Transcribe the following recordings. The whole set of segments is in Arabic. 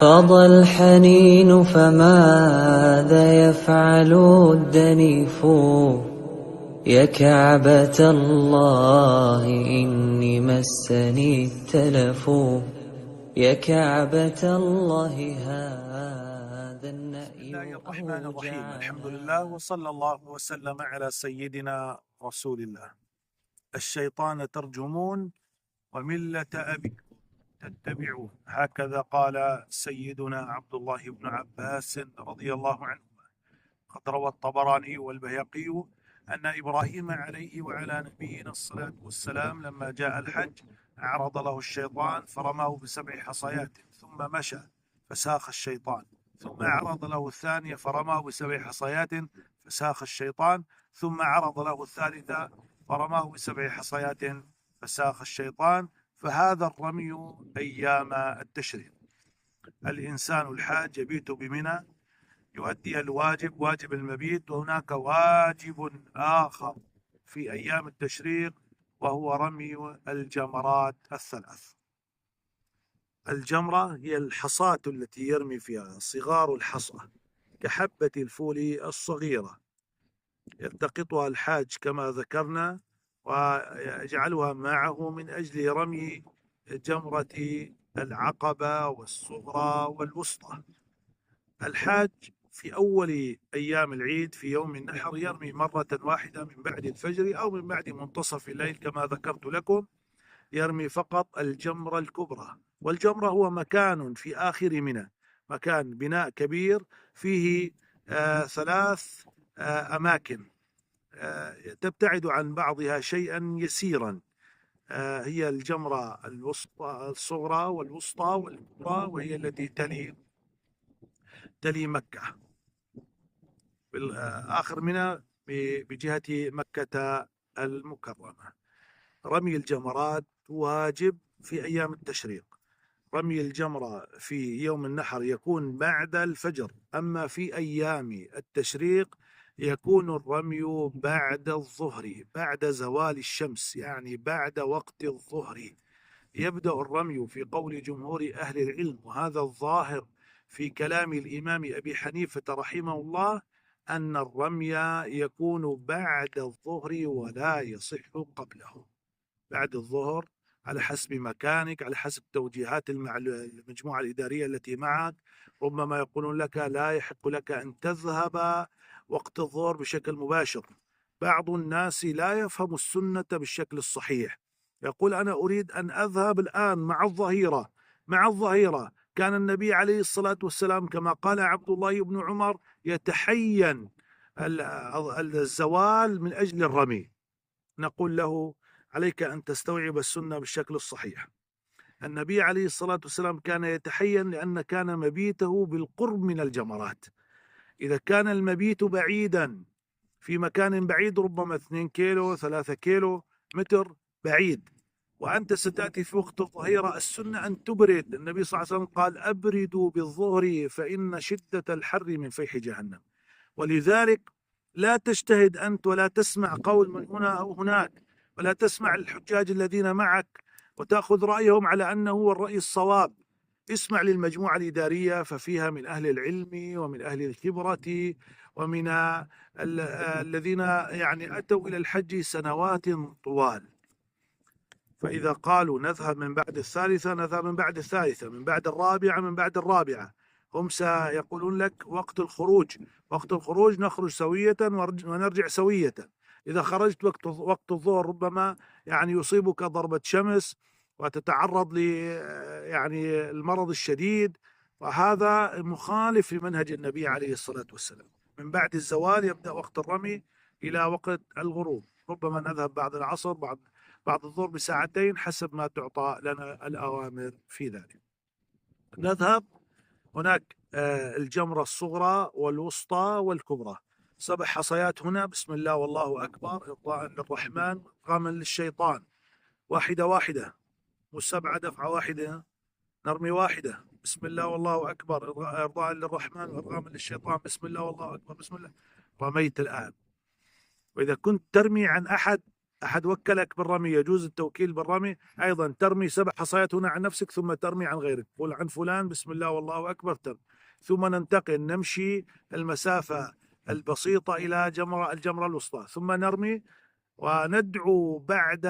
فاض الحنين فماذا يفعل الدنيف يا كعبة الله إني مسني التلف يا كعبة الله هذا النأي بسم الله الرحمن الرحيم. الحمد لله وصلى الله وسلم على سيدنا رسول الله. الشيطان ترجمون وملة أبيكم تتبعون، هكذا قال سيدنا عبد الله بن عباس رضي الله عنهما. قد روى الطبراني والبيهقي أن إبراهيم عليه وعلى نبينا الصلاة والسلام لما جاء الحج عرض له الشيطان فرماه ب7 حصيات ثم مشى فساخ الشيطان، ثم عرض له الثانية فرماه ب7 حصيات فساخ الشيطان، ثم عرض له الثالثة فرماه ب7 حصيات فساخ الشيطان. فهذا الرمي أيام التشريق. الإنسان الحاج يبيت بمنى يؤدي الواجب، واجب المبيت، وهناك واجب آخر في أيام التشريق وهو رمي الجمرات الثلاث. الجمرة هي الحصاة التي يرمي فيها صغار الحصى كحبة الفول الصغيرة، يلتقطها الحاج كما ذكرنا ويجعلها معه من أجل رمي جمرة العقبة والصغرى والوسطى. الحاج في أول أيام العيد في يوم النحر يرمي مرة واحدة من بعد الفجر أو من بعد منتصف الليل كما ذكرت لكم، يرمي فقط الجمرة الكبرى. والجمرة هو مكان في آخر منى، مكان بناء كبير فيه 3 أماكن تبتعد عن بعضها شيئا يسيرا، هي الجمرة الوسطى الصغرى والوسطى والكبرى، وهي التي تلي مكة آخر منها بجهة مكة المكرمة. رمي الجمرات واجب في أيام التشريق. رمي الجمرة في يوم النحر يكون بعد الفجر، أما في أيام التشريق يكون الرمي بعد الظهر، بعد زوال الشمس، يعني بعد وقت الظهر يبدأ الرمي في قول جمهور أهل العلم، وهذا الظاهر في كلام الإمام أبي حنيفة رحمه الله، أن الرمي يكون بعد الظهر ولا يصح قبله. بعد الظهر على حسب مكانك، على حسب توجيهات المجموعة الإدارية التي معك، ربما يقولون لك لا يحق لك أن تذهب وقت الظهر بشكل مباشر. بعض الناس لا يفهم السنة بالشكل الصحيح، يقول أنا أريد أن أذهب الآن مع الظهيرة. كان النبي عليه الصلاة والسلام كما قال عبد الله بن عمر يتحين الزوال من أجل الرمي. نقول له عليك أن تستوعب السنة بالشكل الصحيح. النبي عليه الصلاة والسلام كان يتحين لأن كان مبيته بالقرب من الجمرات. إذا كان المبيت بعيدا في مكان بعيد ربما 2 كيلو 3 كيلو متر بعيد وأنت ستأتي في وقت الظهيرة، السنة أن تبرد. النبي صلى الله عليه وسلم قال أبردوا بالظهر فإن شدة الحر من فيح جهنم. ولذلك لا تجتهد أنت ولا تسمع قول من هنا أو هناك، ولا تسمع الحجاج الذين معك وتأخذ رأيهم على أنه هو الرأي الصواب. اسمع للمجموعة الإدارية ففيها من أهل العلم ومن أهل الخبرة ومن الذين يعني أتوا إلى الحج سنوات طوال. فإذا قالوا نذهب من بعد الثالثة نذهب من بعد الثالثة، من بعد الرابعة من بعد الرابعة، هم سيقولون لك وقت الخروج نخرج سوية ونرجع سوية. إذا خرجت وقت الظهر ربما يعني يصيبك ضربة شمس وتتعرض يعني المرض الشديد، وهذا مخالف لمنهج النبي عليه الصلاة والسلام. من بعد الزوال يبدأ وقت الرمي إلى وقت الغروب، ربما نذهب بعد العصر بعد الظهر بساعتين حسب ما تعطى لنا الأوامر في ذلك. نذهب هناك الجمرة الصغرى والوسطى والكبرى، 7 حصيات هنا، بسم الله والله أكبر، إرضاء للرحمن إرغاما للشيطان، واحدة مش 7 دفعة واحدة، نرمي واحدة، بسم الله والله أكبر إرضاء للرحمن وإرغاما للشيطان، بسم الله والله أكبر، بسم الله، رميت الآن. وإذا كنت ترمي عن أحد أحد وكلك بالرمي يجوز التوكيل بالرمي، أيضا ترمي 7 حصيات هنا عن نفسك ثم ترمي عن غيرك، قل عن فلان بسم الله والله أكبر ترمي، ثم ننتقل نمشي المسافة البسيطة إلى الجمرة الوسطى، ثم نرمي وندعو بعد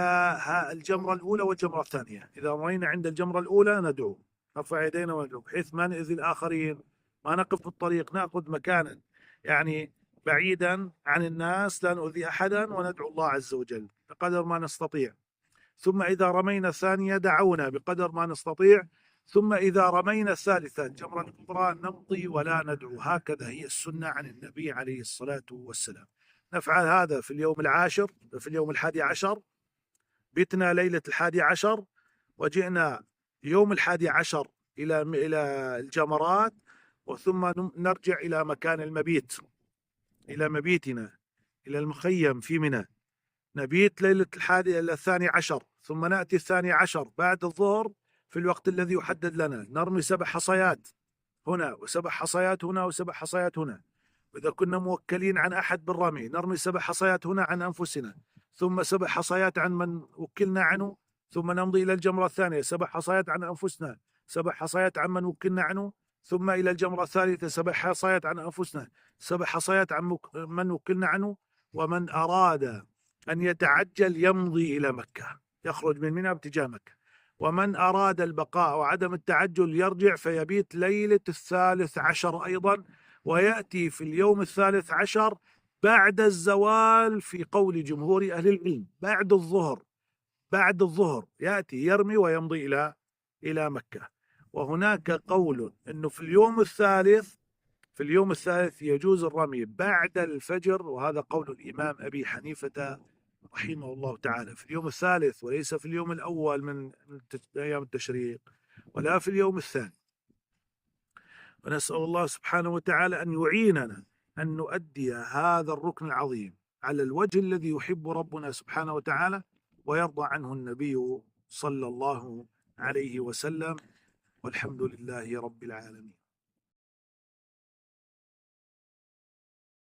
الجمرة الأولى والجمرة الثانية. إذا رمينا عند الجمرة الأولى ندعو، نرفع يدينا وندعو بحيث ما نؤذي الآخرين، ما نقف في الطريق، نأخذ مكانا يعني بعيدا عن الناس، لا نؤذي أحدا، وندعو الله عز وجل بقدر ما نستطيع. ثم إذا رمينا الثانية دعونا بقدر ما نستطيع. ثم إذا رمينا الثالثة الجمرة الكبرى نمضي ولا ندعو. هكذا هي السنة عن النبي عليه الصلاة والسلام. نفعل هذا في اليوم العاشر، في اليوم 11، بتنا ليلة 11 وجئنا يوم 11 إلى الجمرات، وثم نرجع إلى مكان المبيت، إلى مبيتنا، إلى المخيم في منى. نبيت ليلة 12، ثم نأتي 12 بعد الظهر في الوقت الذي يحدد لنا، نرمي 7 حصيات هنا و7 حصيات هنا و7 حصيات هنا. وإذا كنا موكلين عن أحد بالرمي نرمي 7 حصيات هنا عن أنفسنا، ثم 7 حصيات عن من وكلنا عنه، ثم نمضي إلى الجمرة الثانية 7 حصيات عن أنفسنا، 7 حصيات عن من وكلنا عنه، ثم إلى الجمرة الثالثة 7 حصيات عن أنفسنا، 7 حصيات عن من وكلنا عنه. ومن أراد أن يتعجل يمضي إلى مكة، يخرج من منى باتجاه مكة. ومن أراد البقاء وعدم التعجل يرجع فيبيت ليلة 13 أيضا، ويأتي في اليوم 13 بعد الزوال في قول جمهور أهل العلم بعد الظهر يأتي يرمي ويمضي إلى مكة. وهناك قول أنه في اليوم الثالث يجوز الرمي بعد الفجر، وهذا قول الإمام أبي حنيفة رحمه الله تعالى، في اليوم الثالث وليس في اليوم الأول من أيام التشريق ولا في اليوم الثاني. ونسأل الله سبحانه وتعالى أن يعيننا أن نؤدي هذا الركن العظيم على الوجه الذي يحب ربنا سبحانه وتعالى ويرضى عنه النبي صلى الله عليه وسلم، والحمد لله رب العالمين.